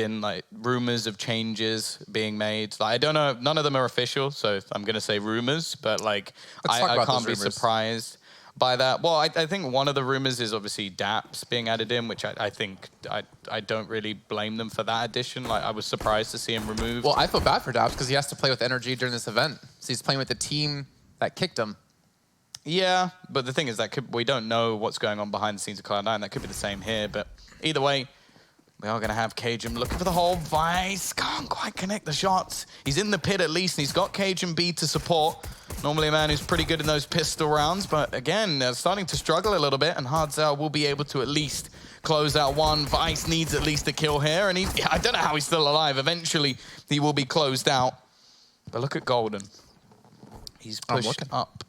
in like rumors of changes being made. Like, I don't know, none of them are official, so I'm gonna say rumors, but like I can't be surprised by that. Well, I think one of the rumors is obviously Daps being added in, which I think I don't really blame them for that addition. Like, I was surprised to see him removed. Well, I feel bad for Daps because he has to play with energy during this event. So he's playing with the team that kicked him. Yeah, but the thing is that we don't know what's going on behind the scenes of Cloud9. That could be the same here, but either way, we are going to have Cajun looking for the hole. Vice can't quite connect the shots. He's in the pit at least, and he's got Cajun B to support. Normally a man who's pretty good in those pistol rounds, but again, they're starting to struggle a little bit, and Hardzel will be able to at least close out one. Vice needs at least a kill here, and I don't know how he's still alive. Eventually, he will be closed out. But look at Golden. He's pushed up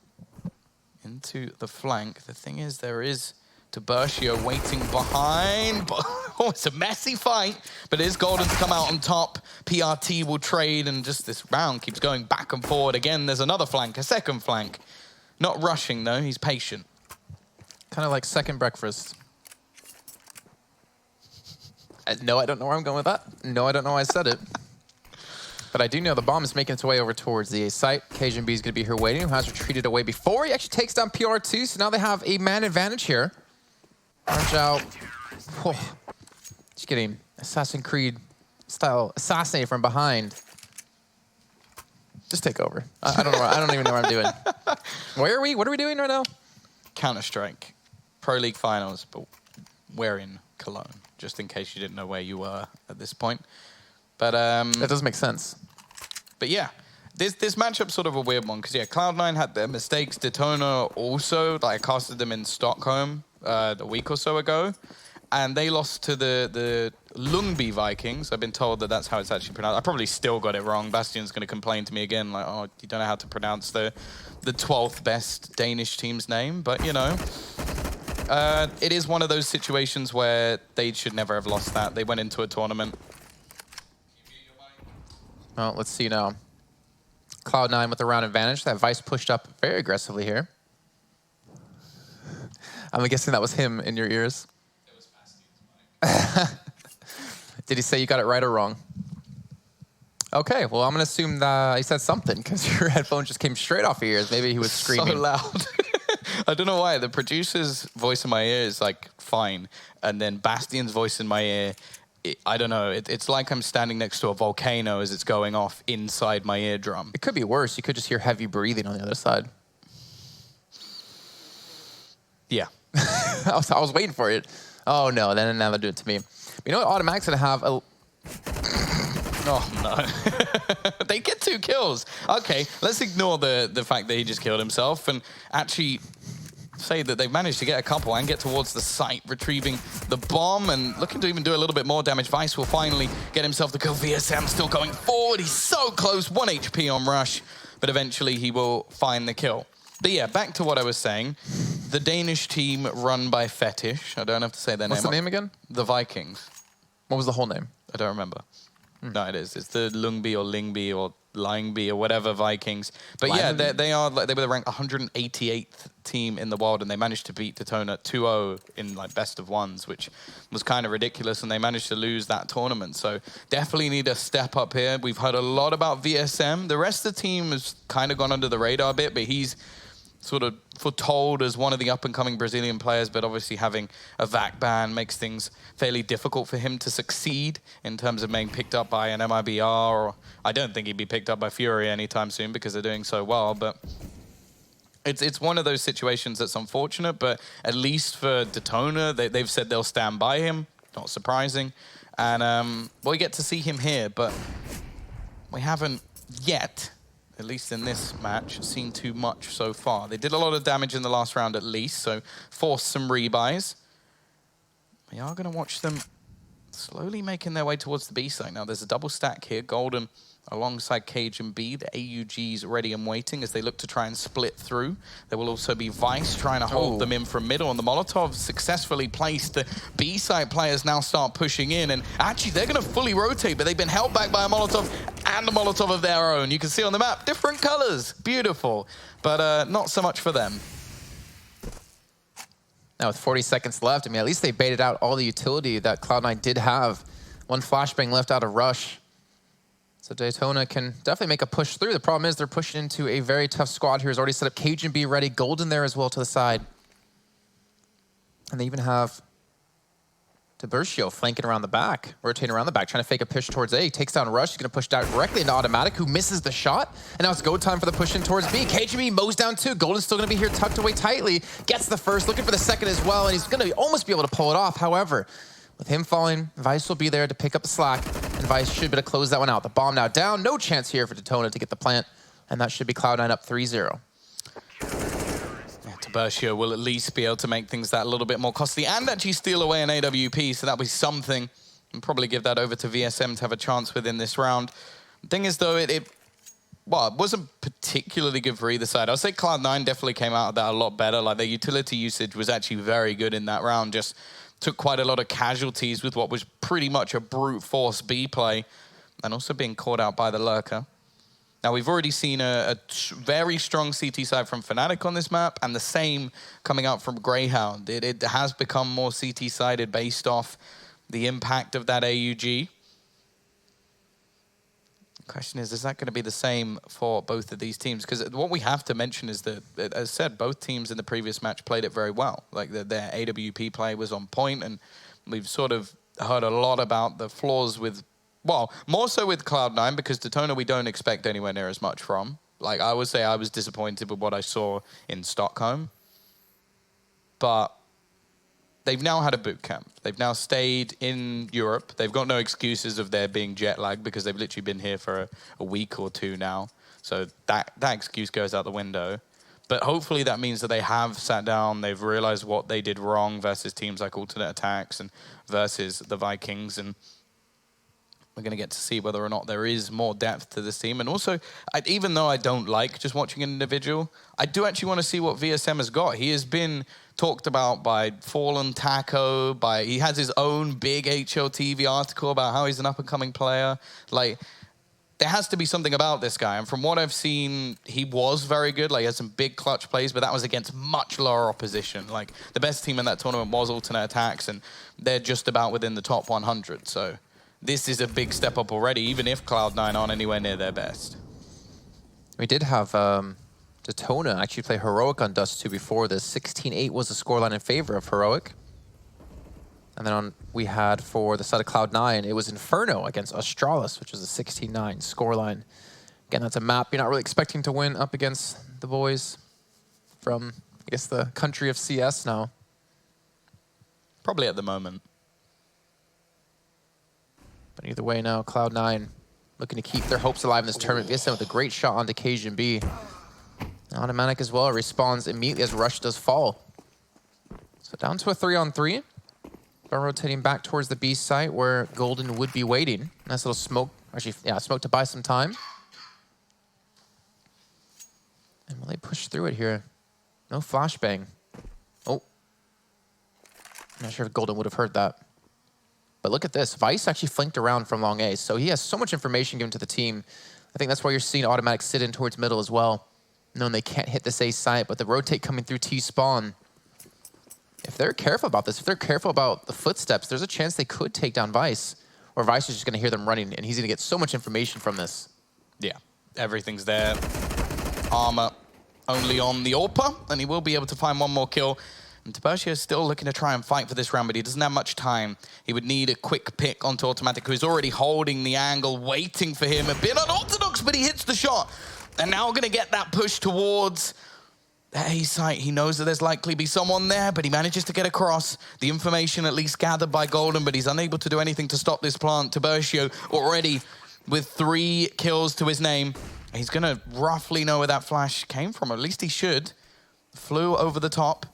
into the flank. The thing is, there is Tiburcio waiting behind. Oh, it's a messy fight, but it is Golden to come out on top. PRT will trade, and just this round keeps going back and forward. Again, there's another flank, a second flank. Not rushing, though. He's patient. Kind of like second breakfast. No, I don't know where I'm going with that. No, I don't know why I said it. But I do know the bomb is making its way over towards the A site. Cajun B is going to be here waiting, who has retreated away before. He actually takes down PR2, so now they have a man advantage here. Orange out. Whoa. Just getting Assassin's Creed style assassinated from behind. Just take over. I don't know. I don't even know what I'm doing. Where are we? What are we doing right now? Counter-Strike. Pro League Finals, but we're in Cologne, just in case you didn't know where you were at this point. But that doesn't make sense. But yeah, this matchup's sort of a weird one, because yeah, Cloud9 had their mistakes. Detona also, like, I casted them in Stockholm a week or so ago, and they lost to the Ljungby Vikings. I've been told that that's how it's actually pronounced. I probably still got it wrong. Bastian's going to complain to me again, like, oh, you don't know how to pronounce the 12th best Danish team's name, but you know. It is one of those situations where they should never have lost that. They went into a tournament. Well, let's see now. Cloud9 with the round advantage. That Vice pushed up very aggressively here. I'm guessing that was him in your ears. It was Bastian's mic. Did he say you got it right or wrong? Okay, well, I'm going to assume that he said something because your headphone just came straight off your ears. Maybe he was screaming. So loud. I don't know why. The producer's voice in my ear is, like, fine. And then Bastian's voice in my ear, I don't know. It's like I'm standing next to a volcano as it's going off inside my eardrum. It could be worse. You could just hear heavy breathing on the other side. Yeah. I was waiting for it. Oh, no. Then now they'll do it to me. But you know what? Automatic's going to have a... Oh, no. They get 2 kills. Okay, let's ignore the fact that he just killed himself and actually say that they've managed to get a couple and get towards the site, retrieving the bomb and looking to even do a little bit more damage. Vice will finally get himself the kill. VSM still going forward. He's so close. 1 HP on Rush, but eventually he will find the kill. But yeah, back to what I was saying. The Danish team run by Fetish. I don't have to say their name. What's the name again? The Vikings. What was the whole name? I don't remember. No, it is. It's the Ljungby or Lingby or Lyngby or whatever Vikings. But yeah, they were the ranked 188th team in the world, and they managed to beat Detona 2-0 in like best of ones, which was kind of ridiculous, and they managed to lose that tournament. So definitely need a step up here. We've heard a lot about VSM. The rest of the team has kind of gone under the radar a bit, but he's sort of foretold as one of the up-and-coming Brazilian players, but obviously having a VAC ban makes things fairly difficult for him to succeed in terms of being picked up by an MIBR, or I don't think he'd be picked up by Fury anytime soon because they're doing so well, but it's one of those situations that's unfortunate, but at least for Detona, they've said they'll stand by him, not surprising, and well, we get to see him here, but we haven't yet, at least in this match, seen too much so far. They did a lot of damage in the last round at least, so forced some rebuys. We are going to watch them slowly making their way towards the B site. Now, there's a double stack here. Golden alongside Cage and B. The AUG's ready and waiting as they look to try and split through. There will also be Vice trying to hold them in from middle, and the Molotov successfully placed. The B side players now start pushing in, and actually they're going to fully rotate, but they've been held back by a Molotov and a Molotov of their own. You can see on the map, different colors. Beautiful. But not so much for them. Now with 40 seconds left, I mean, at least they baited out all the utility that Cloud9 did have One flashbang left out of Rush. So Detona can definitely make a push through. The problem is they're pushing into a very tough squad here. Has already set up Cajun B ready. Golden there as well to the side. And they even have Tiburcio flanking around the back, rotating around the back, trying to fake a push towards A. Takes down Rush. He's going to push directly into Automatic, who misses the shot. And now it's go time for the push in towards B. KGB mows down 2. Golden's still going to be here tucked away tightly. Gets the first, looking for the second as well. And he's going to almost be able to pull it off. However, with him falling, Vice will be there to pick up the slack. And Vice should be able to close that one out. The bomb now down. No chance here for Detona to get the plant. And that should be Cloud9 up 3-0. Tiburcio will at least be able to make things that a little bit more costly and actually steal away an AWP, so that'll be something. And probably give that over to VSM to have a chance within this round. The thing is, though, it wasn't particularly good for either side. I'll say Cloud9 definitely came out of that a lot better. Like, their utility usage was actually very good in that round. Just took quite a lot of casualties with what was pretty much a brute force B play, and also being caught out by the lurker. Now, we've already seen a very strong CT side from Fnatic on this map, and the same coming out from Greyhound. It has become more CT-sided based off the impact of that AUG. The question is that going to be the same for both of these teams? Because what we have to mention is that, as I said, both teams in the previous match played it very well. Like, their AWP play was on point, and we've sort of heard a lot about the flaws with, well, more so with Cloud9, because Detona we don't expect anywhere near as much from. Like, I would say I was disappointed with what I saw in Stockholm. But they've now had a boot camp. They've now stayed in Europe. They've got no excuses of there being jet lag, because they've literally been here for a week or two now. So that excuse goes out the window. But hopefully that means that they have sat down, they've realized what they did wrong versus teams like Alternate Attacks and versus the Vikings, and we're going to get to see whether or not there is more depth to this team. And also, even though I don't like just watching an individual, I do actually want to see what VSM has got. He has been talked about by Fallen Taco, he has his own big HLTV article about how he's an up-and-coming player. Like, there has to be something about this guy. And from what I've seen, he was very good. Like, he had some big clutch plays, but that was against much lower opposition. Like, the best team in that tournament was Alternate Attacks, and they're just about within the top 100. So this is a big step up already, even if Cloud9 aren't anywhere near their best. We did have Detona actually play Heroic on Dust 2 before this. 16-8 was the scoreline in favor of Heroic. And then we had, for the side of Cloud9, it was Inferno against Australis, which was a 16-9 scoreline. Again, that's a map you're not really expecting to win up against the boys from, I guess, the country of CS now. Probably at the moment. But either way now, Cloud9 looking to keep their hopes alive in this tournament. VSM with a great shot onto Cajun B. Automatic as well responds immediately as Rush does fall. So down to a 3-on-3. But rotating back towards the B site where Golden would be waiting. Nice little smoke. Actually, yeah, smoke to buy some time. And will they push through it here? No flashbang. Oh. I'm not sure if Golden would have heard that. But look at this. Vice actually flanked around from long A, so he has so much information given to the team. I think that's why you're seeing Automatic sit in towards middle as well, knowing they can't hit this A site, but the rotate coming through T-spawn. If they're careful about this, if they're careful about the footsteps, there's a chance they could take down Vice, or Vice is just going to hear them running, and he's going to get so much information from this. Yeah, everything's there. Armor only on the AWPer, and he will be able to find one more kill. And Tiburcio is still looking to try and fight for this round, but he doesn't have much time. He would need a quick pick onto Automatic, who's already holding the angle, waiting for him. A bit unorthodox, but he hits the shot. And now we're going to get that push towards the A site. He knows that there's likely be someone there, but he manages to get across. The information at least gathered by Golden, but he's unable to do anything to stop this plant. Tiburcio already with 3 kills to his name. He's going to roughly know where that flash came from, or at least he should. Flew over the top.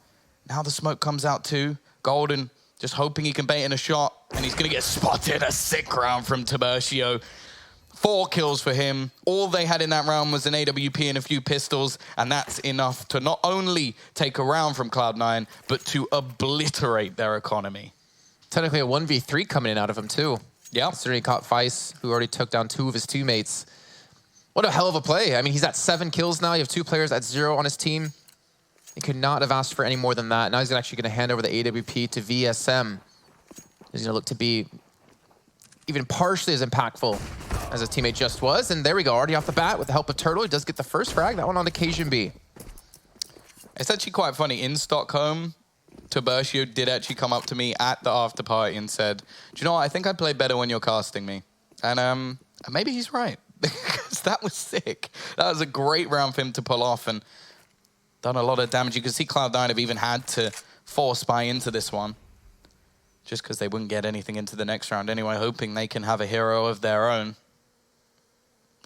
Now the smoke comes out too. Golden just hoping he can bait in a shot, and he's going to get spotted. A sick round from Tiburcio. 4 kills for him. All they had in that round was an AWP and a few pistols, and that's enough to not only take a round from Cloud9, but to obliterate their economy. Technically a 1v3 coming in out of him too. Yeah. Considering he caught Vice, who already took down 2 of his teammates. What a hell of a play. I mean, he's at 7 kills now. You have 2 players at 0 on his team. He could not have asked for any more than that. Now he's actually going to hand over the AWP to VSM. He's going to look to be even partially as impactful as his teammate just was. And there we go, already off the bat with the help of Turtle. He does get the first frag, that one on occasion B. It's actually quite funny. In Stockholm, Tiburcio did actually come up to me at the after party and said, do you know what, I think I play better when you're casting me. And maybe he's right, because that was sick. That was a great round for him to pull off and done a lot of damage. You can see Cloud9 have even had to force buy into this one, just because they wouldn't get anything into the next round anyway, hoping they can have a hero of their own.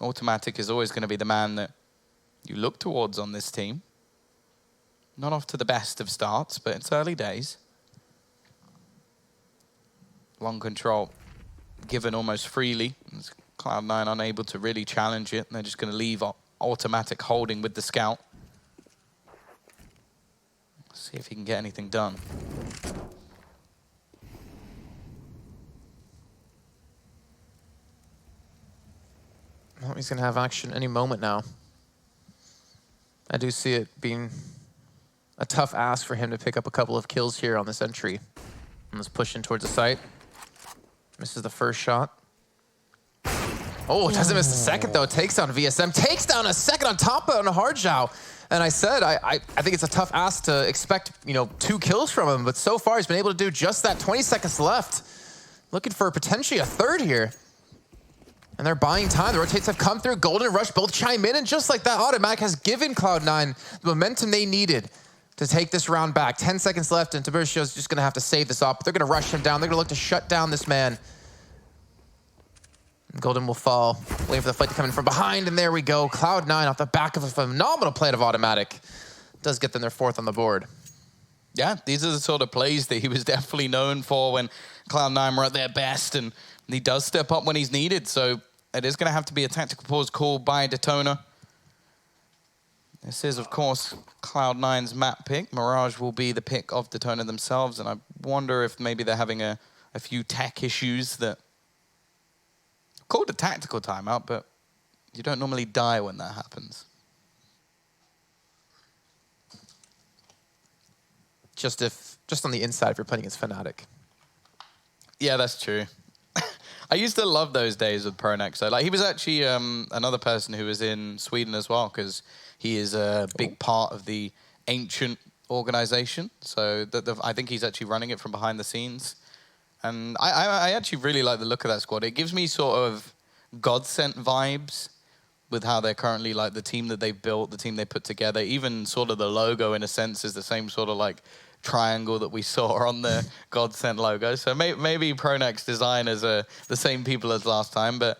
Automatic is always going to be the man that you look towards on this team. Not off to the best of starts, but it's early days. Long control given almost freely. Cloud9 unable to really challenge it. They're just going to leave Automatic holding with the scout. See if he can get anything done. Well, he's going to have action any moment now. I do see it being a tough ask for him to pick up a couple of kills here on this entry. And let's push in towards the site. Misses the first shot. Oh, doesn't miss the second though. Takes down VSM. Takes down a second on top of a hard jow. And I said, I think it's a tough ask to expect, 2 kills from him. But so far, he's been able to do just that. 20 seconds left. Looking for potentially a third here. And they're buying time. The rotates have come through. Golden Rush both chime in. And just like that, Automatic has given Cloud9 the momentum they needed to take this round back. 10 seconds left, and Tiburcio's just going to have to save this up. They're going to rush him down. They're going to look to shut down this man. Golden will fall, waiting for the fight to come in from behind, and there we go. Cloud9 off the back of a phenomenal play of Automatic. Does get them their 4th on the board. Yeah, these are the sort of plays that he was definitely known for when Cloud9 were at their best, and he does step up when he's needed, so it is going to have to be a tactical pause called by Detona. This is, of course, Cloud9's map pick. Mirage will be the pick of Detona themselves, and I wonder if maybe they're having a few tech issues that called a tactical timeout, but you don't normally die when that happens. Just on the inside if you're playing against Fnatic. Yeah, that's true. I used to love those days with Pronex. So, he was actually another person who was in Sweden as well, because he is a big part of the Ancient organization. So I think he's actually running it from behind the scenes. And I actually really like the look of that squad. It gives me sort of God-sent vibes with how they're currently, the team that they've built, the team they put together. Even sort of the logo, in a sense, is the same sort of, triangle that we saw on the God-sent logo. So maybe Pronex design is the same people as last time. But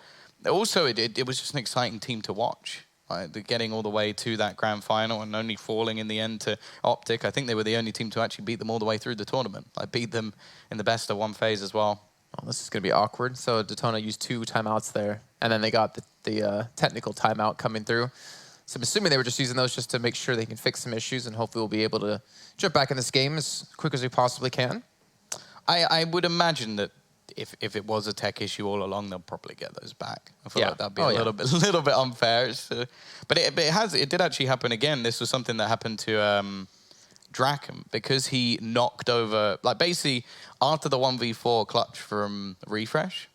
also, it was just an exciting team to watch. They're getting all the way to that grand final and only falling in the end to Optic. I think they were the only team to actually beat them all the way through the tournament. Beat them in the best of 1 phase as well. Well, this is going to be awkward. So Detona used 2 timeouts there, and then they got the technical timeout coming through. So I'm assuming they were just using those just to make sure they can fix some issues, and hopefully we'll be able to jump back in this game as quick as we possibly can. I would imagine that if it was a tech issue all along, they'll probably get those back. I feel like that'd be a little bit unfair. But it did actually happen again. This was something that happened to Draken, because he knocked over, basically after the 1v4 clutch from Refresh,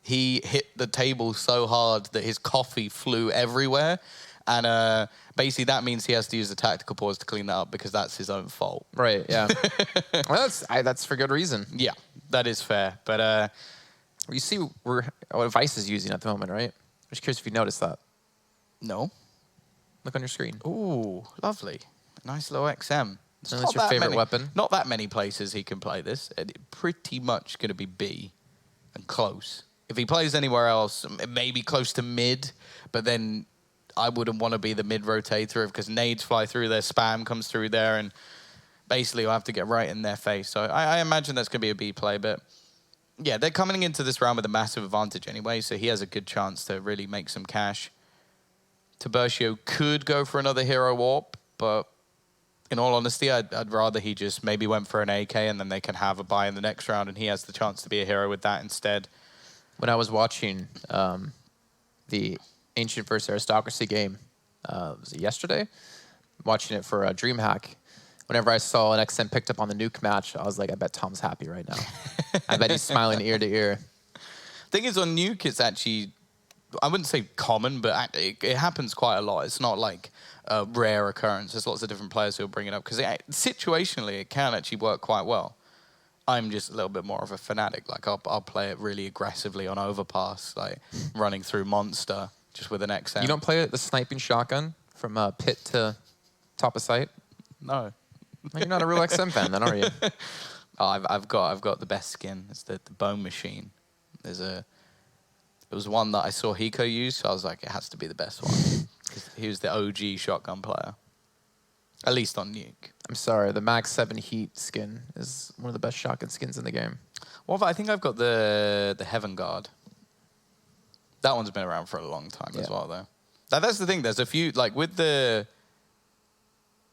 he hit the table so hard that his coffee flew everywhere. And basically that means he has to use a tactical pause to clean that up, because that's his own fault. Right, yeah. Well, that's for good reason. Yeah, that is fair. But you see what Vice is using at the moment, right? I'm just curious if you noticed that. No. Look on your screen. Ooh, lovely. Nice low XM. That's your favorite weapon. Not that many places he can play this. It's pretty much going to be B and close. If he plays anywhere else, maybe close to mid, but then I wouldn't want to be the mid rotator, because nades fly through there, spam comes through there, and basically you'll have to get right in their face. So I imagine that's going to be a B play, but yeah, they're coming into this round with a massive advantage anyway, so he has a good chance to really make some cash. Tiburcio could go for another hero warp, but in all honesty, I'd rather he just maybe went for an AK, and then they can have a buy in the next round, and he has the chance to be a hero with that instead. When I was watching the Ancient versus Aristocracy game, was it yesterday? Watching it for DreamHack. Whenever I saw an XM picked up on the nuke match, I was like, I bet Tom's happy right now. I bet he's smiling ear to ear. Thing is, on Nuke, it's actually, I wouldn't say common, but it happens quite a lot. It's not like a rare occurrence. There's lots of different players who will bring it up because situationally it can actually work quite well. I'm just a little bit more of a fanatic. Like I'll play it really aggressively on overpass, like running through monster just with an XM. You don't play the sniping shotgun from pit to top of site? No. Well, you're not a real XM fan then, are you? Oh, I've got the best skin. It's the bone machine. It was one that I saw Hiko use, so I was like, it has to be the best one. He was the OG shotgun player, at least on Nuke. I'm sorry, the Max 7 Heat skin is one of the best shotgun skins in the game. Well, I think I've got the Heaven Guard. That one's been around for a long time as well, though. That's the thing. There's a few, like with the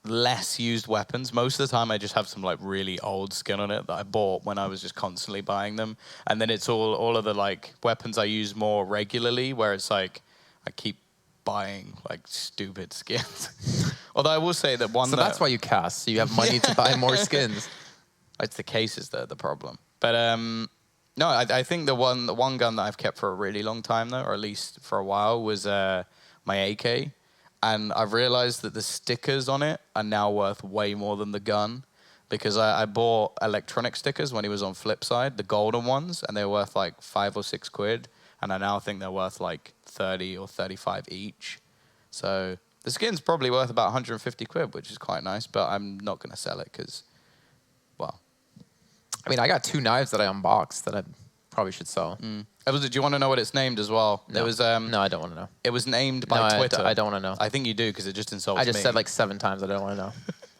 less used weapons, most of the time I just have some like really old skin on it that I bought when I was just constantly buying them. And then it's all of the like weapons I use more regularly, where it's like I keep buying like stupid skins. Although I will say that one. So that's why you cast. So you have money to buy more skins. It's the cases that are the problem. But no, I think the one gun that I've kept for a really long time though, or at least for a while, was my AK. And I've realized that the stickers on it are now worth way more than the gun, because I bought electronic stickers when he was on Flipside, the golden ones, and they were worth like £5 or £6. And I now think they're worth like 30 or 35 each. So the skin's probably worth about 150 quid, which is quite nice, but I'm not going to sell it because, well. I mean, I got 2 knives that I unboxed that I probably should sell. Do you want to know what it's named as well? No, It was, no, I don't want to know. It was named by Twitter. I don't want to know. I think you do because it just insults me. I just said like 7 times I don't want to know.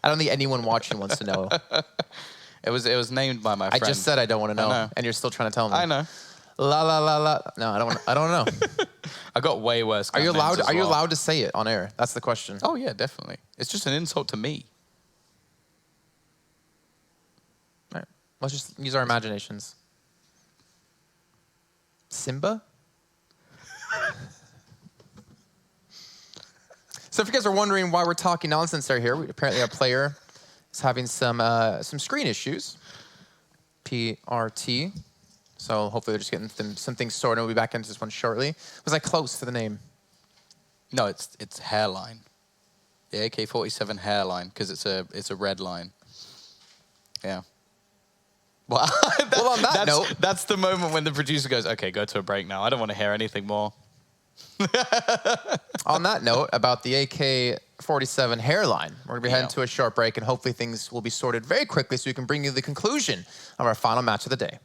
I don't think anyone watching wants to know. It was named by my friend. I just said I don't want to know, and you're still trying to tell me. I know. La la la la. No, I don't know. I got way worse. Are you gun names allowed? as Are you well. allowed to say it on air? That's the question. Oh yeah, definitely. It's just an insult to me. All right. Let's just use our imaginations. Simba? So if you guys are wondering why we're talking nonsense here, apparently our player is having some screen issues. PRT. So hopefully they're just getting some things sorted. We'll be back into this one shortly. Was I close to the name? No, it's hairline. The AK-47 hairline, because it's a red line. Yeah. Well, On that note, that's the moment when the producer goes, "Okay, go to a break now. I don't want to hear anything more." On that note, about the AK-47 hairline, we're going to be heading to a short break, and hopefully things will be sorted very quickly so we can bring you the conclusion of our final match of the day.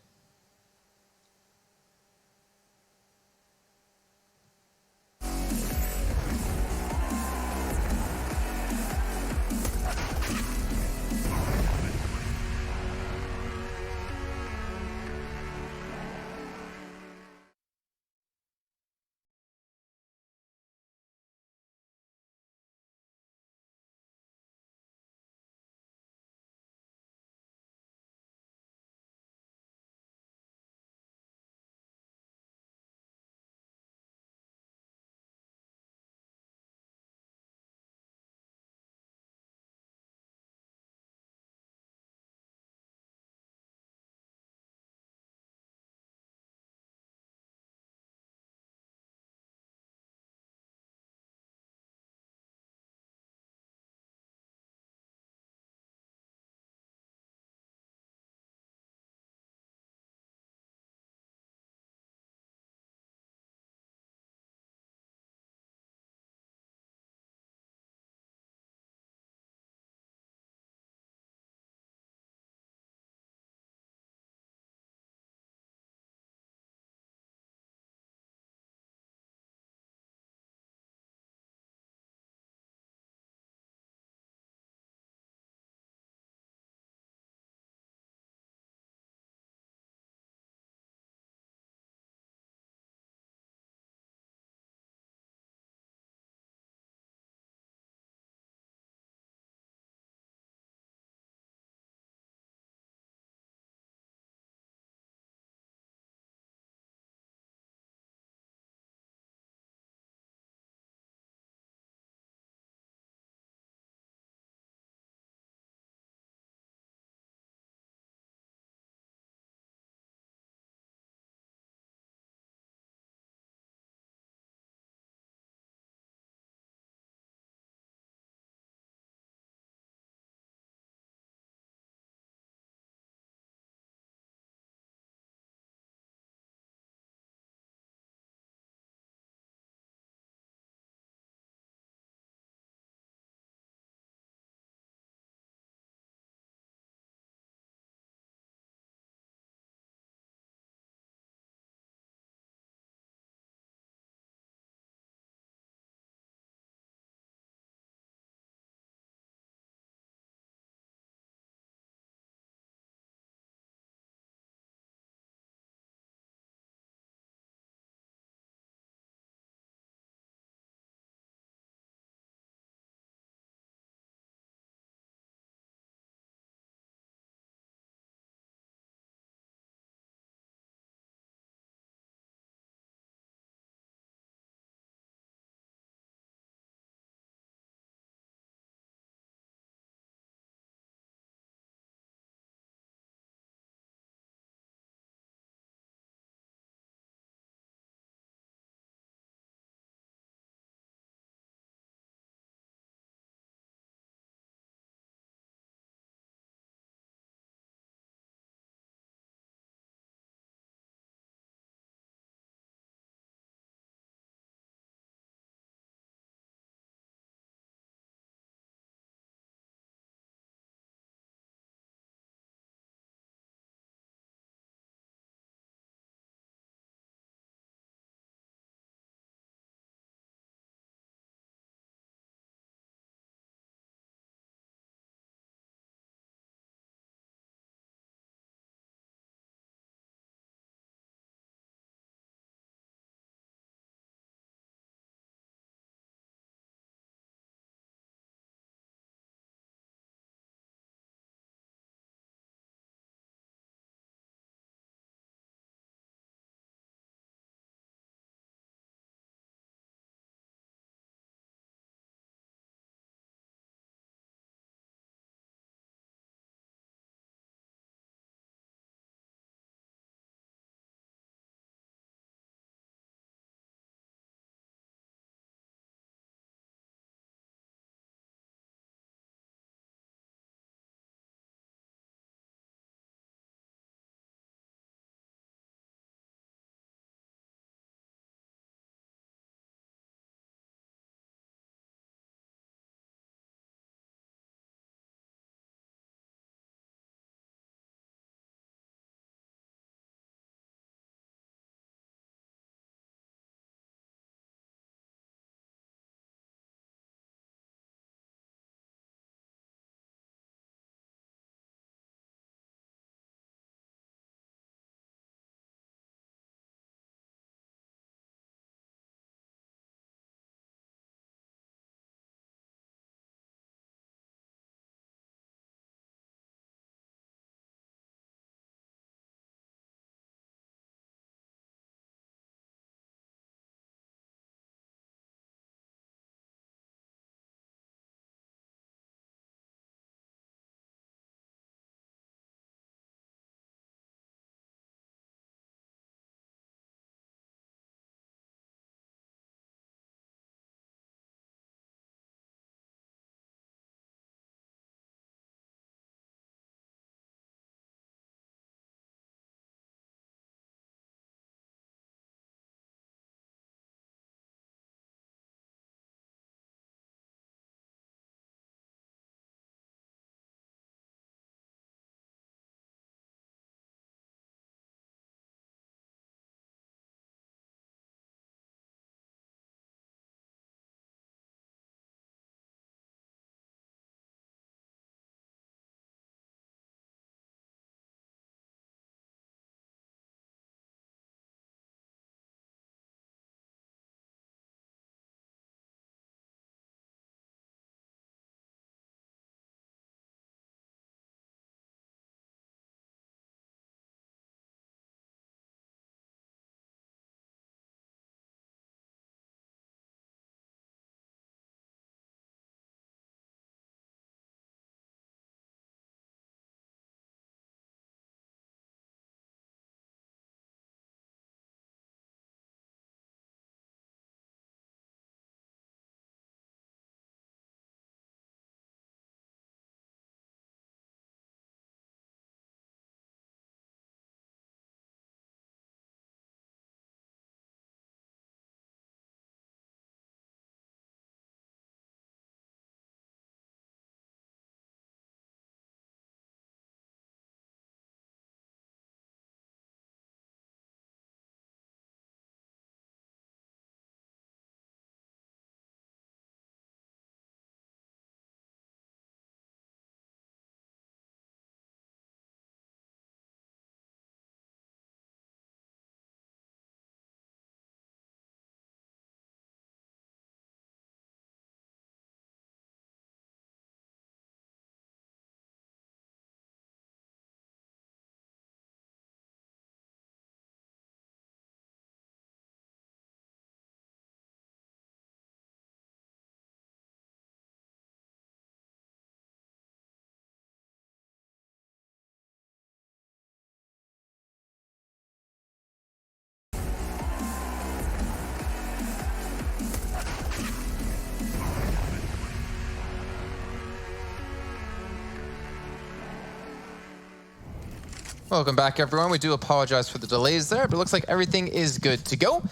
Welcome back, everyone. We do apologize for the delays there, but it looks like everything is good to go.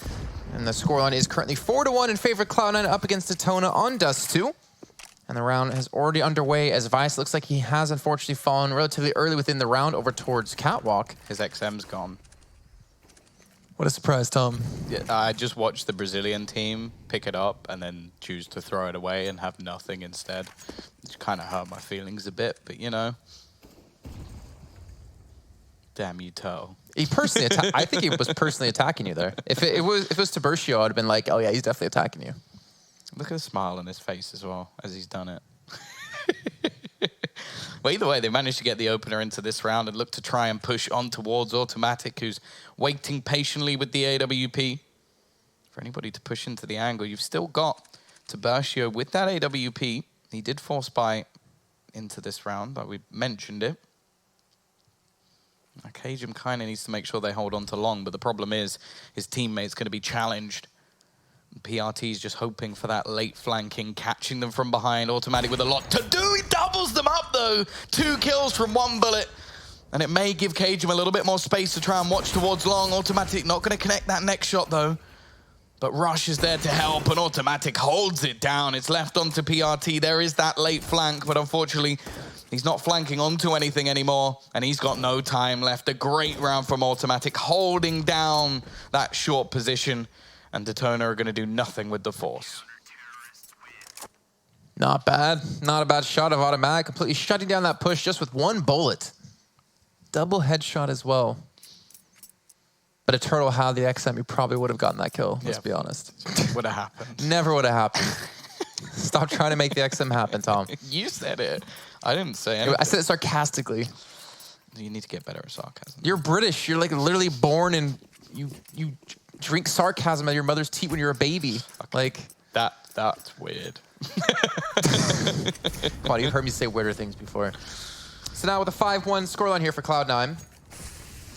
And the scoreline is currently 4-1 in favor of Cloud9 up against Detona on Dust 2. And the round has already underway as Vice looks like he has unfortunately fallen relatively early within the round over towards Catwalk. His XM's gone. What a surprise, Tom. Yeah, I just watched the Brazilian team pick it up and then choose to throw it away and have nothing instead. Which kind of hurt my feelings a bit, but you know. Damn you, Toe. He personally I think he was personally attacking you there. If it was Tiburcio, I'd have been like, oh yeah, he's definitely attacking you. Look at the smile on his face as well as he's done it. Well, either way, they managed to get the opener into this round and look to try and push on towards Automatic, who's waiting patiently with the AWP. For anybody to push into the angle, you've still got Tiburcio with that AWP. He did force buy into this round, but we mentioned it. Cajun kind of needs to make sure they hold on to long, but the problem is his teammate's going to be challenged. PRT's just hoping for that late flanking, catching them from behind. Automatic with a lot to do. He doubles them up, though. 2 kills from 1 bullet. And it may give Cajun a little bit more space to try and watch towards long. Automatic not going to connect that next shot, though. But Rush is there to help, and Automatic holds it down. It's left onto PRT. There is that late flank, but unfortunately, he's not flanking onto anything anymore, and he's got no time left. A great round from Automatic, holding down that short position. And Detona are going to do nothing with the force. Not bad. Not a bad shot of Automatic. Completely shutting down that push just with 1 bullet. Double headshot as well. But a Turtle had the XM, he probably would have gotten that kill, let's be honest. Would have happened. Never would have happened. Stop trying to make the XM happen, Tom. You said it. I didn't say anything. I said it sarcastically. You need to get better at sarcasm. You're British. You're like literally born and you drink sarcasm out of your mother's teeth when you're a baby. Okay. Like that's weird. Come on, you've heard me say weirder things before. So now with a 5-1 scoreline here for Cloud9.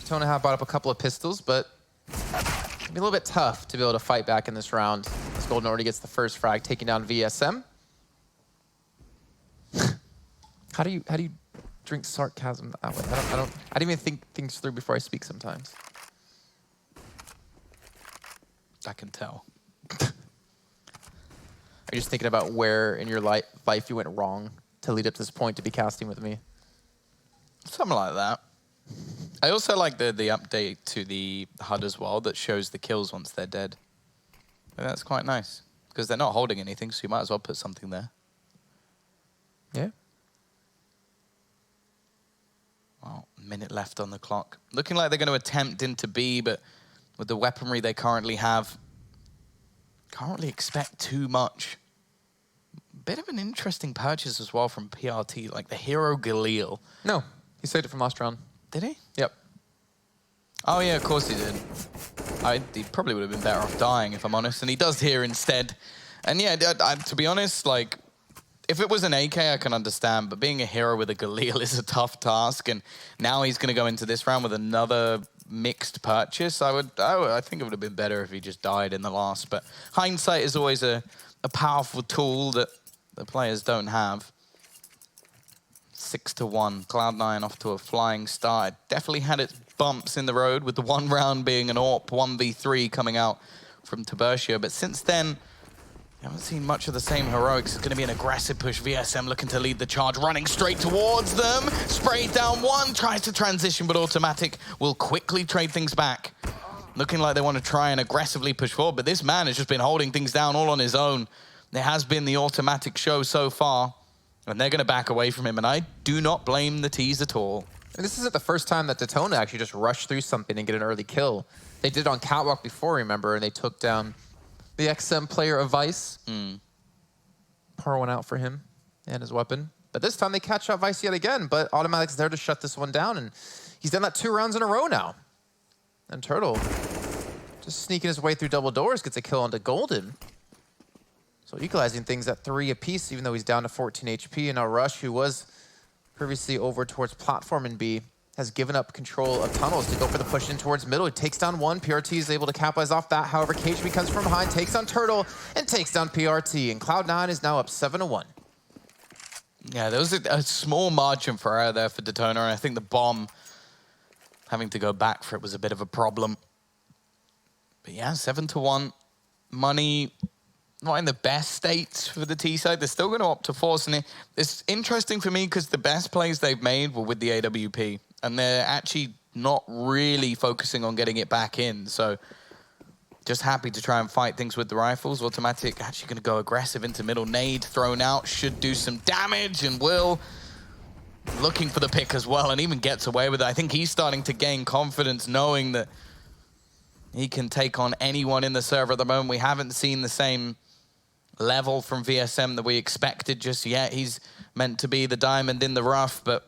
Detona have brought up a couple of pistols, but it'll be a little bit tough to be able to fight back in this round. As Golden already gets the first frag, taking down VSM. How do you drink sarcasm that way? I didn't even think things through before I speak sometimes. I can tell. Are you just thinking about where in your life you went wrong to lead up to this point to be casting with me? Something like that. I also like the update to the HUD as well that shows the kills once they're dead. And that's quite nice because they're not holding anything, so you might as well put something there. Yeah. Well, a minute left on the clock. Looking like they're going to attempt into B, but with the weaponry they currently have, can't really expect too much. Bit of an interesting purchase as well from PRT, like the hero Galil. No, he saved it from last round. Did he? Yep. Oh yeah, of course he did. He probably would have been better off dying, if I'm honest, and he does here instead. And yeah, to be honest, like, if it was an AK, I can understand, but being a hero with a Galil is a tough task, and now he's going to go into this round with another mixed purchase. I think it would have been better if he just died in the last, but hindsight is always a powerful tool that the players don't have. 6-1, Cloud9 off to a flying start. It definitely had its bumps in the road with the 1 round being an AWP 1v3 coming out from Tiburcio, but since then, I haven't seen much of the same heroics. It's going to be an aggressive push. VSM looking to lead the charge, running straight towards them. Sprayed down 1, tries to transition, but Automatic will quickly trade things back. Looking like they want to try and aggressively push forward, but this man has just been holding things down all on his own. There has been the Automatic show so far, and they're going to back away from him, and I do not blame the T's at all. And this isn't the first time that Detona actually just rushed through something and get an early kill. They did it on Catwalk before, remember, and they took down the XM player of Vice. Pour one out for him and his weapon. But this time they catch out Vice yet again, but Automatic's there to shut this one down, and he's done that 2 rounds in a row now. And Turtle, just sneaking his way through double doors, gets a kill onto Golden. So equalizing things at 3 apiece, even though he's down to 14 HP. And now Rush, who was previously over towards platform in B, has given up control of tunnels to go for the push in towards middle. He takes down 1. PRT is able to capitalize off that. However, KGB comes from behind, takes down Turtle, and takes down PRT. And Cloud9 is now up 7-1. Yeah, there was a small margin for error there for Detona, and I think the bomb Having to go back for it was a bit of a problem. But yeah, 7-1. Money not in the best states for the T side. They're still going to opt to force. And it's interesting for me because the best plays they've made were with the AWP. And they're actually not really focusing on getting it back in. So just happy to try and fight things with the rifles. Automatic actually going to go aggressive into middle. Nade thrown out, should do some damage, and will looking for the pick as well, and even gets away with it. I think he's starting to gain confidence knowing that he can take on anyone in the server at the moment. We haven't seen the same level from VSM that we expected just yet. He's meant to be the diamond in the rough, but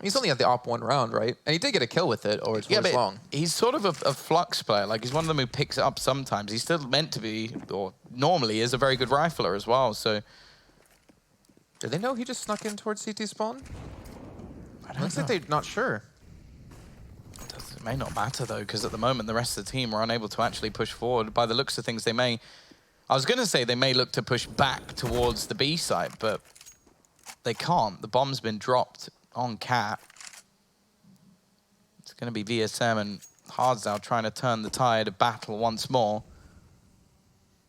he's only at the op 1 round, right? And he did get a kill with it, or it's long. He's sort of a flux player. Like, he's one of them who picks it up sometimes. He's still meant to be, or normally is, a very good rifler as well, so. Did they know he just snuck in towards CT spawn? Looks like they're not sure. It may not matter, though, because at the moment, the rest of the team are unable to actually push forward. By the looks of things, they may... I was going to say they may look to push back towards the B side, but they can't. The bomb's been dropped on Cat. It's going to be VSM and Hardzao trying to turn the tide of battle once more.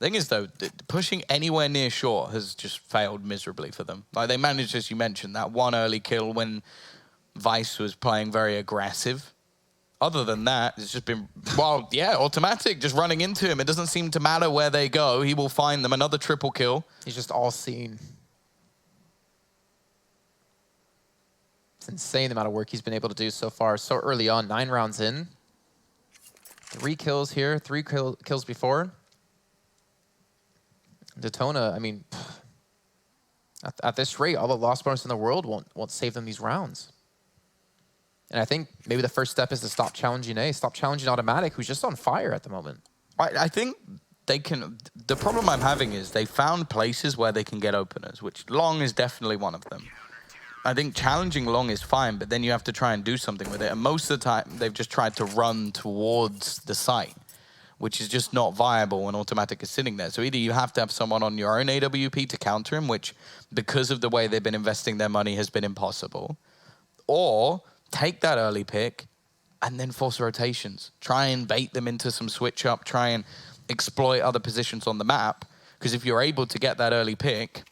Thing is, though, pushing anywhere near short has just failed miserably for them. Like, they managed, as you mentioned, that one early kill when Vice was playing very aggressive. Other than that, it's just been, well, yeah, automatic, just running into him. It doesn't seem to matter where they go. He will find them. Another triple kill. He's just all seen. It's insane the amount of work he's been able to do so far. So early on, 9 rounds in. 3 kills here, 3 kills before. Detona, I mean, at this rate, all the lost bonus in the world won't save them these rounds. And I think maybe the first step is to stop challenging A, stop challenging Automatic, who's just on fire at the moment. I think they can... The problem I'm having is they found places where they can get openers, which Long is definitely one of them. I think challenging Long is fine, but then you have to try and do something with it. And most of the time, they've just tried to run towards the site, which is just not viable when Automatic is sitting there. So either you have to have someone on your own AWP to counter him, which, because of the way they've been investing their money, has been impossible, or take that early pick and then force rotations. Try and bait them into some switch up, try and exploit other positions on the map, because if you're able to get that early pick,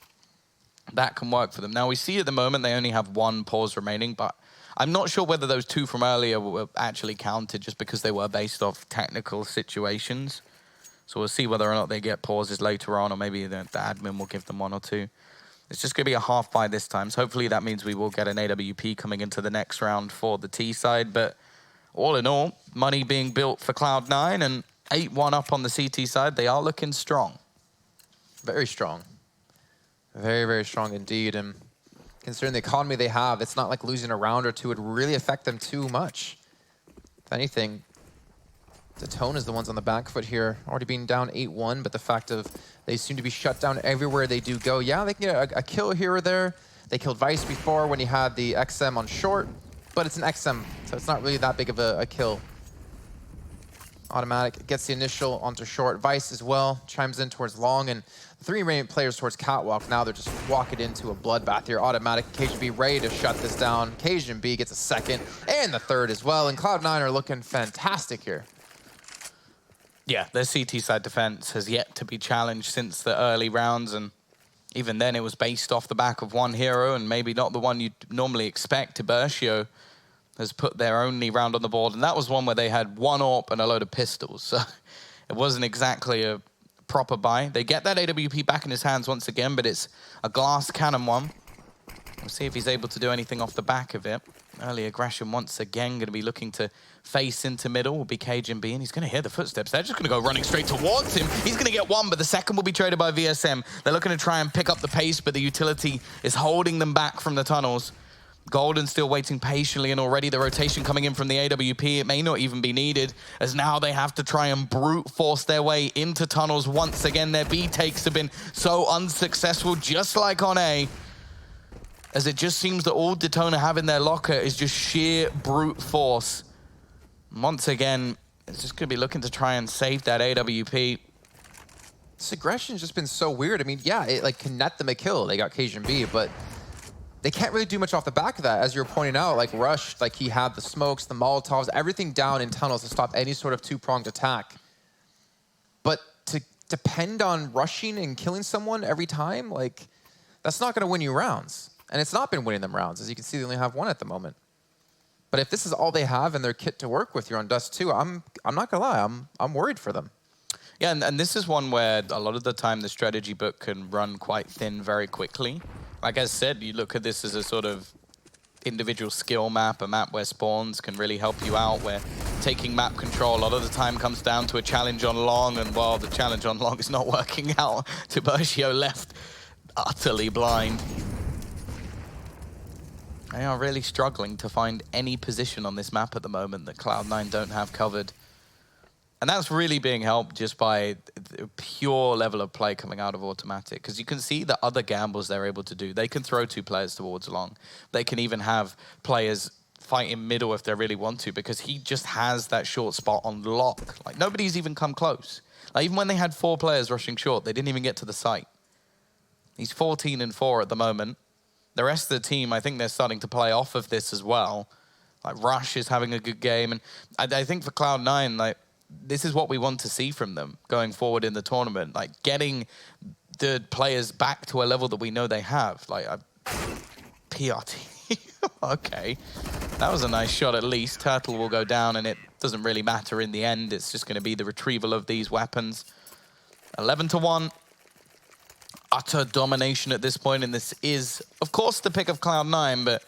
that can work for them. Now, we see at the moment they only have 1 pause remaining, but I'm not sure whether those 2 from earlier were actually counted just because they were based off technical situations. So we'll see whether or not they get pauses later on, or maybe the admin will give them 1 or 2. It's just going to be a half buy this time. So hopefully that means we will get an AWP coming into the next round for the T side. But all in all, money being built for Cloud9 and 8-1 up on the CT side. They are looking strong. Very strong. Very, very strong indeed. And considering the economy they have, it's not like losing a round or 2 would really affect them too much. If anything, Detona is the ones on the back foot here, already being down 8-1, but the fact of they seem to be shut down everywhere they do go. Yeah, they can get a kill here or there. They killed Vice before when he had the XM on short, but it's an XM, so it's not really that big of a kill. Automatic gets the initial onto short. Vice as well chimes in towards long, and the 3 remaining players towards Catwalk. Now they're just walking into a bloodbath here. Automatic, KGB ready to shut this down. KGB gets a 2nd and the 3rd as well, and Cloud9 are looking fantastic here. Yeah, their CT side defense has yet to be challenged since the early rounds, and even then it was based off the back of 1 hero, and maybe not the one you'd normally expect. Tibercio has put their only round on the board, and that was one where they had 1 AWP and a load of pistols, so it wasn't exactly a proper buy. They get that AWP back in his hands once again, but it's a glass cannon one. We'll see if he's able to do anything off the back of it. Early aggression once again, going to be looking to face into middle, will be KGB, and he's going to hear the footsteps. They're just going to go running straight towards him. He's going to get 1, but the 2nd will be traded by VSM. They're looking to try and pick up the pace, but the utility is holding them back from the tunnels. Golden still waiting patiently, and already the rotation coming in from the AWP. It may not even be needed, as now they have to try and brute force their way into tunnels once again. Their B takes have been so unsuccessful, just like on A, as it just seems that all Detona have in their locker is just sheer brute force. Once again, it's just going to be looking to try and save that AWP. This aggression's just been so weird. I mean, yeah, it like can net them a kill. They got KGB, but they can't really do much off the back of that. As you're pointing out, like Rush, like he had the smokes, the Molotovs, everything down in tunnels to stop any sort of two-pronged attack. But to depend on rushing and killing someone every time, like, that's not going to win you rounds. And it's not been winning them rounds. As you can see, they only have one at the moment. But if this is all they have in their kit to work with, you're on Dust 2, I'm not going to lie, I'm worried for them. Yeah, and this is one where a lot of the time the strategy book can run quite thin very quickly. Like I said, you look at this as a sort of individual skill map, a map where spawns can really help you out, where taking map control a lot of the time comes down to a challenge on long, and while the challenge on long is not working out, Tiburcio left utterly blind. They are really struggling to find any position on this map at the moment that Cloud9 don't have covered. And that's really being helped just by the pure level of play coming out of Automatic. Because you can see the other gambles they're able to do. They can throw 2 players towards long. They can even have players fight in middle if they really want to, because he just has that short spot on lock. Like, nobody's even come close. Like, even when they had 4 players rushing short, they didn't even get to the site. He's 14-4 at the moment. The rest of the team, I think they're starting to play off of this as well. Like, Rush is having a good game. And I think for Cloud9, like, this is what we want to see from them going forward in the tournament, like getting the players back to a level that we know they have. Like, PRT, okay. That was a nice shot at least. Turtle will go down and it doesn't really matter in the end. It's just gonna be the retrieval of these weapons. 11-1. Utter domination at this point, and this is, of course, the pick of Cloud9, but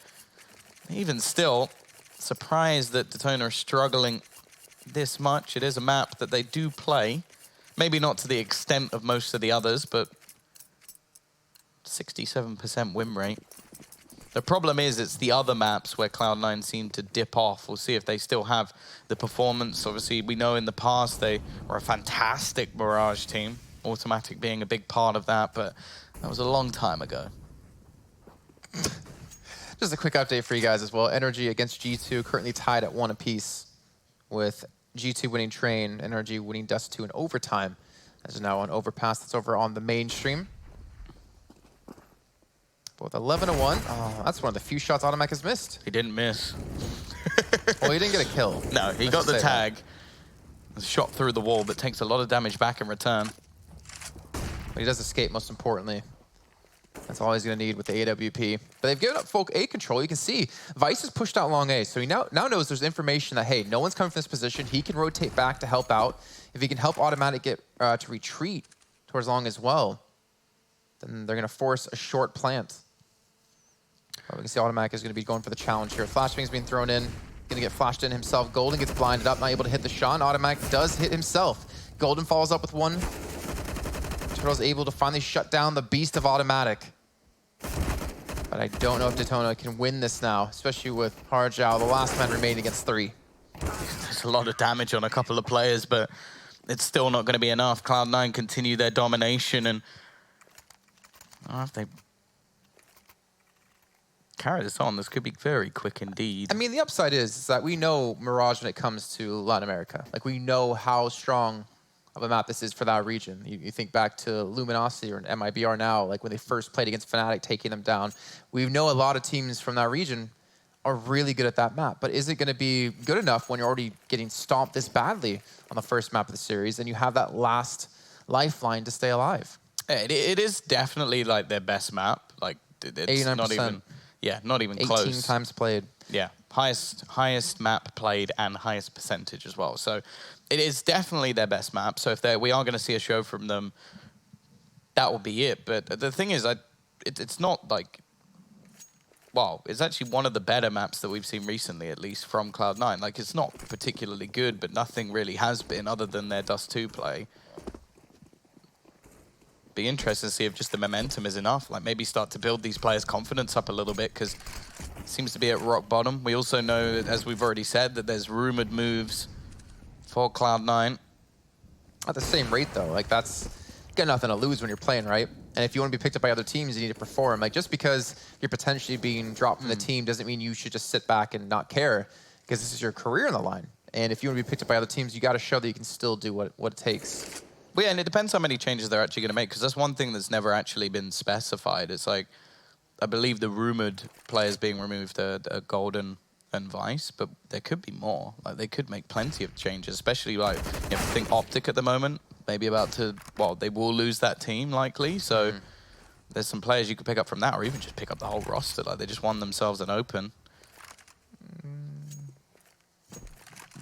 even still, surprised that Detona are struggling this much. It is a map that they do play. Maybe not to the extent of most of the others, but 67% win rate. The problem is it's the other maps where Cloud9 seem to dip off. We'll see if they still have the performance. Obviously, we know in the past they were a fantastic Mirage team, Automatic being a big part of that, but that was a long time ago. Just a quick update for you guys as well. Energy against G2 currently tied at 1 apiece, with G2 winning Train, Energy winning Dust 2 in overtime. As is now on Overpass, that's over on the mainstream. But with 11-1, oh, that's one of the few shots Automatic has missed. He didn't miss. Well, he didn't get a kill. No, he got the tag. Shot through the wall, but takes a lot of damage back in return. But he does escape, most importantly. That's all he's going to need with the AWP. But they've given up Folk A control. You can see Vice is pushed out long A. So he now knows there's information that, hey, no one's coming from this position. He can rotate back to help out. If he can help Automatic get to retreat towards long as well, then they're going to force a short plant. But we can see Automatic is going to be going for the challenge here. Flashbang's being thrown in. Going to get flashed in himself. Golden gets blinded up, not able to hit the shot. Automatic does hit himself. Golden follows up with one. Turtle's able to finally shut down the beast of Automatic. But I don't know if Detona can win this now, especially with Harjao, the last man remaining against 3. There's a lot of damage on a couple of players, but it's still not going to be enough. Cloud9 continue their domination, and if they carry this on, this could be very quick indeed. I mean, the upside is that we know Mirage when it comes to Latin America. Like, we know how strong of a map this is for that region. You think back to Luminosity or MIBR now, like when they first played against Fnatic, taking them down. We know a lot of teams from that region are really good at that map, but is it going to be good enough when you're already getting stomped this badly on the first map of the series and you have that last lifeline to stay alive? It is definitely like their best map. Like, it's 89%. not even, yeah, not even 18 close. 18 times played. Yeah, highest map played and highest percentage as well. So it is definitely their best map. So if we are going to see a show from them, that will be it. But the thing is, it's not like, wow, it's actually one of the better maps that we've seen recently, at least from Cloud9. Like, it's not particularly good, but nothing really has been other than their Dust 2 play. Be interested to see if just the momentum is enough. Like, maybe start to build these players' confidence up a little bit, because it seems to be at rock bottom. We also know, as we've already said, that there's rumored moves for Cloud9. At the same rate, though, like, that's, you got nothing to lose when you're playing, right? And if you want to be picked up by other teams, you need to perform. Like, just because you're potentially being dropped from the team doesn't mean you should just sit back and not care, because this is your career on the line. And if you want to be picked up by other teams, you got to show that you can still do what it takes. Well, yeah, and it depends how many changes they're actually going to make, because that's one thing that's never actually been specified. It's like, I believe the rumored players being removed are Golden and Vice, but there could be more. Like they could make plenty of changes, especially like if you think Optic at the moment, maybe about to, well, they will lose that team likely. So there's some players you could pick up from that, or even just pick up the whole roster. Like they just won themselves an open.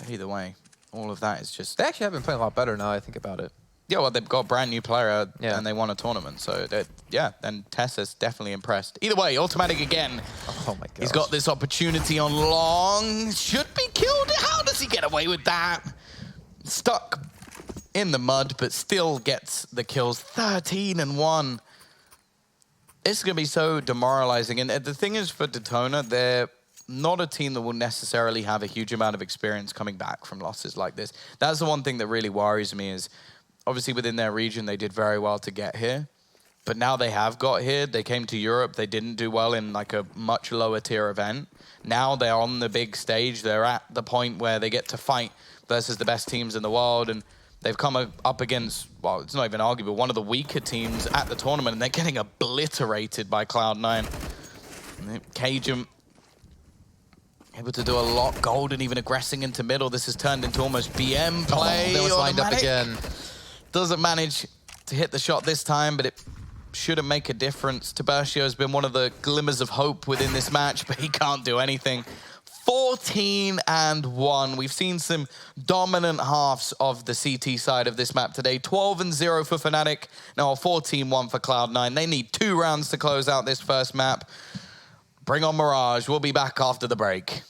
Either way, all of that is just... They actually have been playing a lot better now I think about it. Yeah, well, they've got a brand new player and they won a tournament. So, yeah, and Tessa's definitely impressed. Either way, Automatic again. Oh, my God. He's got this opportunity on long. Should be killed. How does he get away with that? Stuck in the mud, but still gets the kills. 13-1. It's going to be so demoralizing. And the thing is for Detona, they're not a team that will necessarily have a huge amount of experience coming back from losses like this. That's the one thing that really worries me is, obviously within their region, they did very well to get here. But now they have got here. They came to Europe. They didn't do well in like a much lower tier event. Now they're on the big stage. They're at the point where they get to fight versus the best teams in the world. And they've come up against, well, it's not even arguable, one of the weaker teams at the tournament. And they're getting obliterated by Cloud9. Cajun able to do a lot. Golden even aggressing into middle. This has turned into almost BM play. They was lined up again. Doesn't manage to hit the shot this time, but it shouldn't make a difference. Tibercio has been one of the glimmers of hope within this match, but he can't do anything. 14-1. We've seen some dominant halves of the CT side of this map today. 12-0 for Fnatic. Now 14-1 for Cloud9. They need 2 rounds to close out this first map. Bring on Mirage. We'll be back after the break.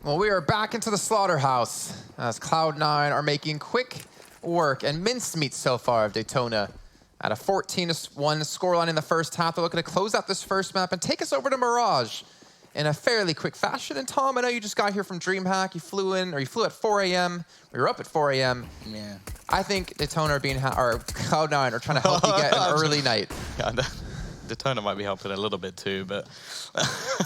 Well, we are back into the slaughterhouse as Cloud9 are making quick work and mincemeat so far of Detona at a 14-1 scoreline in the first half. They're looking to close out this first map and take us over to Mirage in a fairly quick fashion. And Tom, I know you just got here from DreamHack. You flew in, or you flew at 4 a.m. We were up at 4 a.m. Yeah. I think Detona or Cloud9 are trying to help you get an early night. Yeah, Detona might be helping a little bit too, but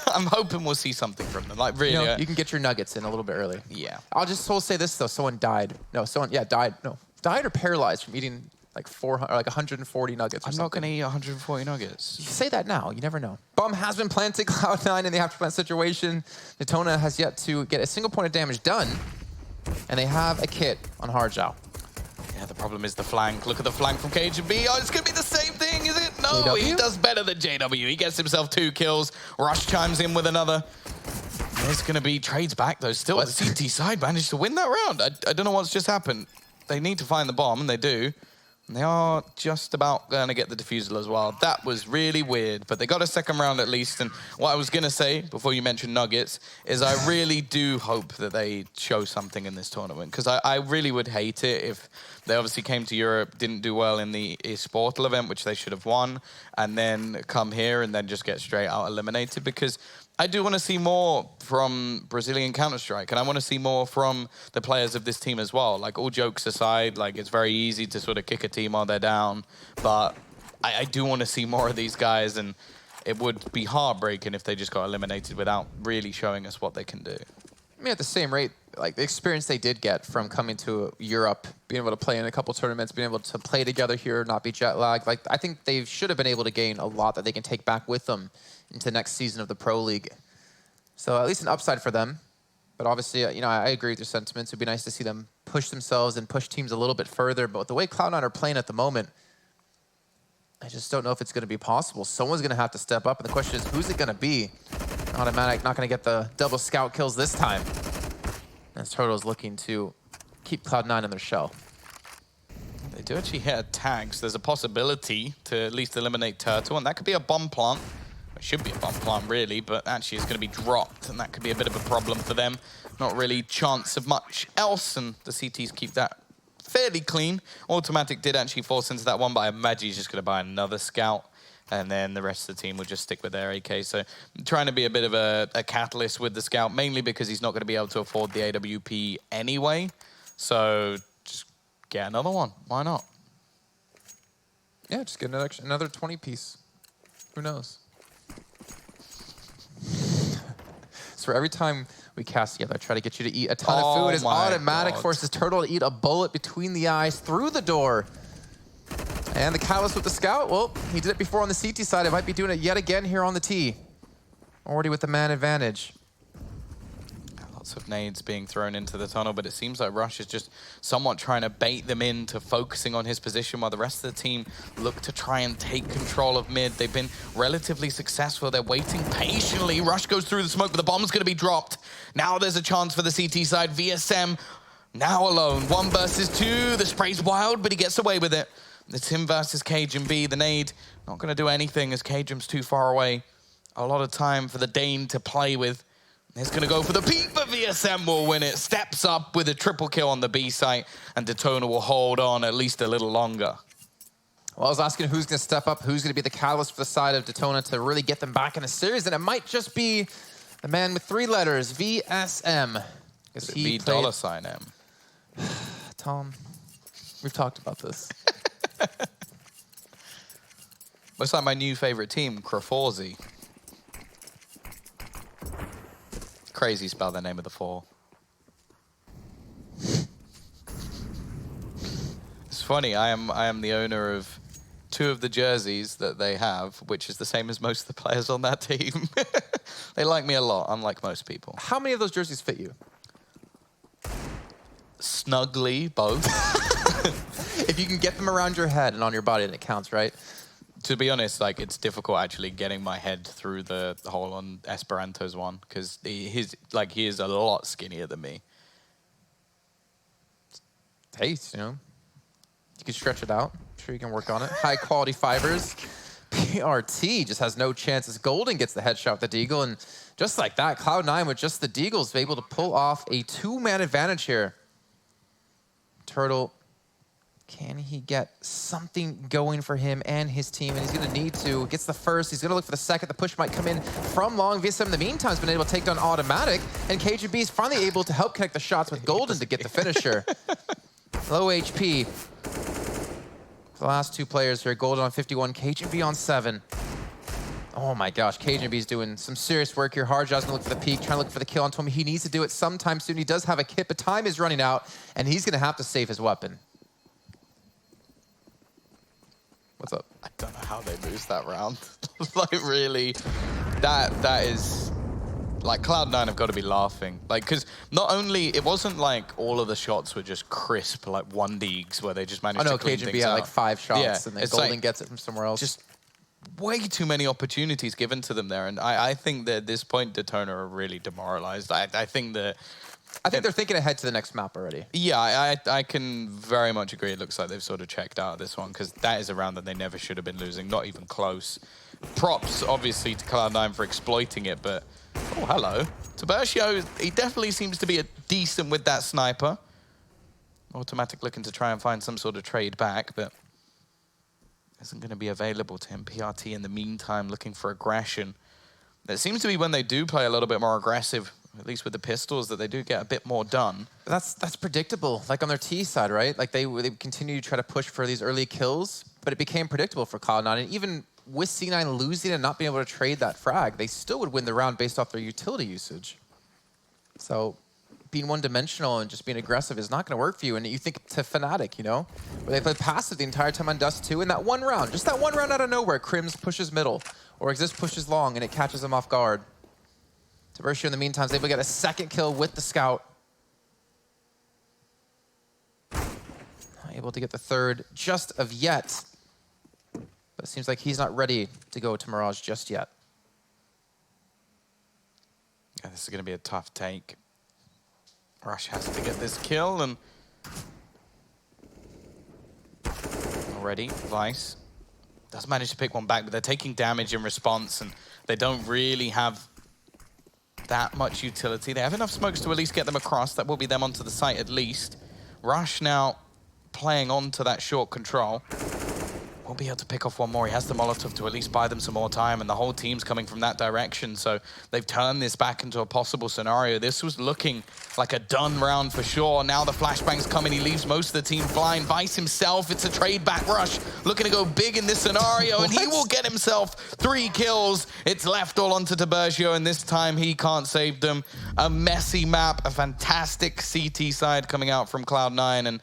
I'm hoping we'll see something from them. Like, really. You can get your nuggets in a little bit early. Yeah. I'll just say this, though. Someone died. No, died. No, died or paralyzed from eating like 400, or like 140 nuggets or I'm something. not going to eat 140 nuggets. You say that now. You never know. Bomb has been planted, Cloud9 in the after plant situation. Detona has yet to get a single point of damage done, and they have a kit on Harjao. Yeah, the problem is the flank. Look at the flank from KGB. Oh, it's going to be the same thing, is it? No, JW? He does better than JW. He gets himself 2 kills. Rush chimes in with another. There's going to be trades back, though. Still, the CT side managed to win that round. I don't know what's just happened. They need to find the bomb, and they do. And they are just about going to get the defusal as well. That was really weird, but they got a second round at least. And what I was going to say before you mentioned Nuggets is I really do hope that they show something in this tournament, because I really would hate it if they obviously came to Europe, didn't do well in the eSportal event, which they should have won, and then come here and then just get straight out eliminated, because I do want to see more from Brazilian Counter-Strike, and I want to see more from the players of this team as well. Like, all jokes aside, like, it's very easy to sort of kick a team while they're down, but I do want to see more of these guys, and it would be heartbreaking if they just got eliminated without really showing us what they can do. I mean, at the same rate, like the experience they did get from coming to Europe, being able to play in a couple tournaments, being able to play together here, not be jet lagged, like I think they should have been able to gain a lot that they can take back with them into next season of the Pro League. So at least an upside for them. But obviously, you know, I agree with your sentiments. It would be nice to see them push themselves and push teams a little bit further. But the way Cloud9 are playing at the moment, I just don't know if it's going to be possible. Someone's going to have to step up. And the question is, who's it going to be? Automatic not going to get the double scout kills this time. As Turtle's looking to keep Cloud9 in their shell. They do actually hit tags. There's a possibility to at least eliminate Turtle, and that could be a bomb plant. It should be a bomb plant, really, but actually it's going to be dropped, and that could be a bit of a problem for them. Not really chance of much else, and the CTs keep that fairly clean. Automatic did actually force into that one, but I imagine he's just going to buy another scout, and then the rest of the team will just stick with their AK. So trying to be a bit of a catalyst with the scout, mainly because he's not going to be able to afford the AWP anyway. So just get another one. Why not? Yeah, just get another 20-piece. Who knows? So for every time we cast together, I try to get you to eat a ton of food. As Automatic forces Turtle to eat a bullet between the eyes through the door. And the catalyst with the scout, well, he did it before on the CT side. It might be doing it yet again here on the T. Already with the man advantage. Lots of nades being thrown into the tunnel, but it seems like Rush is just somewhat trying to bait them into focusing on his position while the rest of the team look to try and take control of mid. They've been relatively successful. They're waiting patiently. Rush goes through the smoke, but the bomb's going to be dropped. Now there's a chance for the CT side. VSM now alone. 1 versus 2. The spray's wild, but he gets away with it. It's him versus KGB. The nade not going to do anything as KGB's too far away. A lot of time for the Dane to play with. He's going to go for the peak, but VSM will win it. Steps up with a triple kill on the B site, and Detona will hold on at least a little longer. Well, I was asking who's going to step up, who's going to be the catalyst for the side of Detona to really get them back in a series, and it might just be the man with 3 letters, VSM. V $M. Tom, we've talked about this. Looks like my new favorite team, Kraforzi. Crazy spell the name of the 4. It's funny, I am the owner of 2 of the jerseys that they have, which is the same as most of the players on that team. They like me a lot, unlike most people. How many of those jerseys fit you? Snugly, both. If you can get them around your head and on your body, then it counts, right? To be honest, like, it's difficult actually getting my head through the hole on Esperanto's one, because he is a lot skinnier than me. Hey, you know, you can stretch it out. I'm sure you can work on it. High quality fibers. PRT just has no chances. Golden gets the headshot with the Deagle, and just like that, Cloud9 with just the Deagles is able to pull off a 2-man advantage here. Turtle, can he get something going for him and his team? And he's going to need to. Gets the first. He's going to look for the second. The push might come in from long. VSM in the meantime has been able to take down Automatic. And KGB is finally able to help connect the shots with Golden to get the finisher. Low HP. The last 2 players here. Golden on 51. KGB on 7. Oh my gosh. KGB's doing some serious work here. Harjaw's going to look for the peak. Trying to look for the kill on Tommy. He needs to do it sometime soon. He does have a kit, but time is running out. And he's going to have to save his weapon. how they lose that round. Like, really, that is... Like, Cloud9 have got to be laughing. Like, because not only, it wasn't like all of the shots were just crisp, like 1Ds, where they just managed to clean things KGB had out. like 5 shots, and then Golden like, gets it from somewhere else. Just way too many opportunities given to them there. And I think that at this point, Detona are really demoralized. I think that... I think they're thinking ahead to the next map already. Yeah, I can very much agree. It looks like they've sort of checked out this one, because that is a round that they never should have been losing, not even close. Props, obviously, to Cloud9 for exploiting it, but... Oh, hello. Tiburcio, he definitely seems to be decent with that sniper. Automatic looking to try and find some sort of trade back, but isn't going to be available to him. PRT in the meantime looking for aggression. It seems to be when they do play a little bit more aggressive, at least with the pistols, that they do get a bit more done. That's predictable. Like on their T side, right? Like they continue to try to push for these early kills, but it became predictable for Cloud9. And even with C9 losing and not being able to trade that frag, they still would win the round based off their utility usage. So being one-dimensional and just being aggressive is not going to work for you. And you think to Fnatic, you know, where they played passive the entire time on Dust 2, and that one round, just that one round out of nowhere, Crims pushes middle, or Exist pushes long, and it catches them off guard. Tiburcio, in the meantime, is able to get a second kill with the scout. Not able to get the third just of yet. But it seems like he's not ready to go to Mirage just yet. Yeah, this is going to be a tough take. Rush has to get this kill, and already Vice does manage to pick one back, but they're taking damage in response, and they don't really have that much utility. They have enough smokes to at least get them across. That will be them onto the site at least. Rush now playing onto that short control. Won't be able to pick off one more. He has the Molotov to at least buy them some more time, and the whole team's coming from that direction, so they've turned this back into a possible scenario. This was looking like a done round for sure. Now the flashbang's coming. He leaves most of the team blind. Vice himself, it's a trade back Rush, looking to go big in this scenario, and he will get himself 3 kills. It's left all onto Tiburcio, and this time he can't save them. A messy map, a fantastic CT side coming out from Cloud9, and